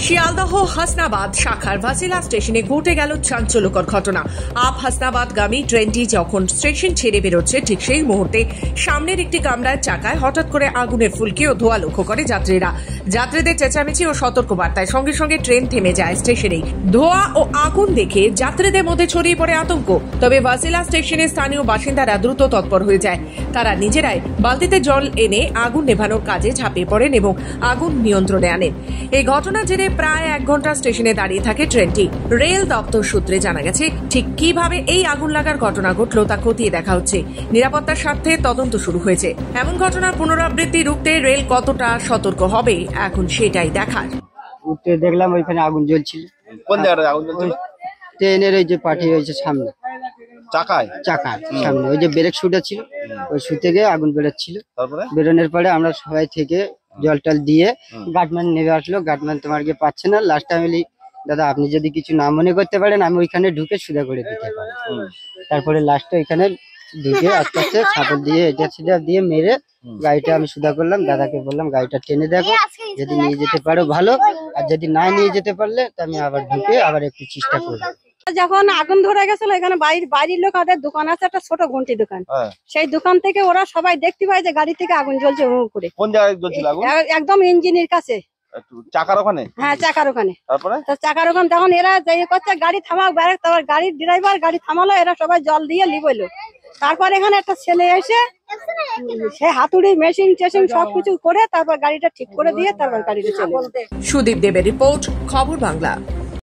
শিয়ালদহ হাসনাবাদ শাখার ভাসিলা স্টেশনে ঘটে গেল চাঞ্চল্যকর ঘটনা। আপ হাসনাবাদগামী ট্রেনটি যখন স্টেশন ছেড়ে বেরোচ্ছে ঠিক সেই মুহূর্তে সামনের একটি কামরার চাকায় হঠাৎ করে আগুনের ফুলকি ও ধোঁয়া লক্ষ্য করে যাত্রীরা। যাত্রীদের চেঁচামেচি ও সতর্কবার্তায় সঙ্গে সঙ্গে ট্রেন থেমে যায় স্টেশনেই। ধোঁয়া ও আগুন দেখে যাত্রীদের মধ্যে ছড়িয়ে পড়ে আতঙ্ক। তবে ভাসিলা স্টেশনের স্থানীয় বাসিন্দারা দ্রুত তৎপর হয়ে যায়। তারা নিজেরাই বালতিতে জল এনে আগুন নেভানোর কাজে ঝাঁপিয়ে পড়েন এবং আগুন নিয়ন্ত্রণে আনেন। এই ঘটনার জেরে প্রায় 1 ঘন্টা স্টেশনে দাঁড়িয়ে থাকে ট্রেনটি। রেল দপ্তর সূত্রে জানা গেছে ঠিক কিভাবে এই আগুন লাগার ঘটনা ঘটল তা খতিয়ে দেখা হচ্ছে। নিরাপত্তার স্বার্থে তদন্ত শুরু হয়েছে। এমন ঘটনার পুনরাবৃত্তি রুখতে রেল কতটা সতর্ক হবে এখন সেটাই দেখার। উঠে দেখলাম ওইখানে আগুন জ্বলছিল। কোন জায়গায় আগুন জ্বলছিল? ট্রেনের ওই যে পার্টি হয়েছে সামনে চাকায় সামনে ওই যে ব্রেক শুটা ছিল, ওই শুতে গিয়ে আগুন বেরোচ্ছিল। তারপরে বেরোনোর পরে আমরা সবাই থেকে জল টল দিয়ে গার্ডম্যান নেমে আসলো। গার্ডম্যান তোমার গিয়ে পাচ্ছে না। লাস্ট টাইম দাদা আপনি যদি কিছু না মনে করতে পারেন আমি ওইখানে ঢুকে সুদা করে দিতে পারি। তারপরে লাস্টে ওইখানে ঢুকে আস্তে আস্তে ছাপল দিয়ে এটা সেটা দিয়ে মেরে গাড়িটা আমি সুদা করলাম। দাদাকে বললাম গাড়িটা টেনে দেখো, যদি নিয়ে যেতে পারো ভালো, আর যদি না নিয়ে যেতে পারলে তো আমি আবার ঢুকে আবার একটু চেষ্টা করবো। যখন আগুন ধরে গেছিল এখানে বাড়ির লোক ওদের দোকান আছে, একটা ছোট ঘন্টি দোকান। সেই দোকান থেকে ওরা সবাই দেখতে পায় যে গাড়ি থেকে আগুন জ্বলছে করে। কোন জায়গায় জ্বলছিল আগুন? একদম ইঞ্জিনের কাছে, চাকার ওখানে। হ্যাঁ চাকার ওখানে। তারপরে চাকার ওখানে তখন এরা যে করছে গাড়ি থামাক, গাড়ির ড্রাইভার গাড়ি থামালো, এরা সবাই জল দিয়ে লিবইলো। তারপর এখানে একটা ছেলে এসে সে হাতুড়ি মেশিন টেশিন সবকিছু করে তারপর গাড়িটা ঠিক করে দিয়ে তারপর গাড়িটা চলে। সুদীপ দেবের রিপোর্ট, খবর বাংলা।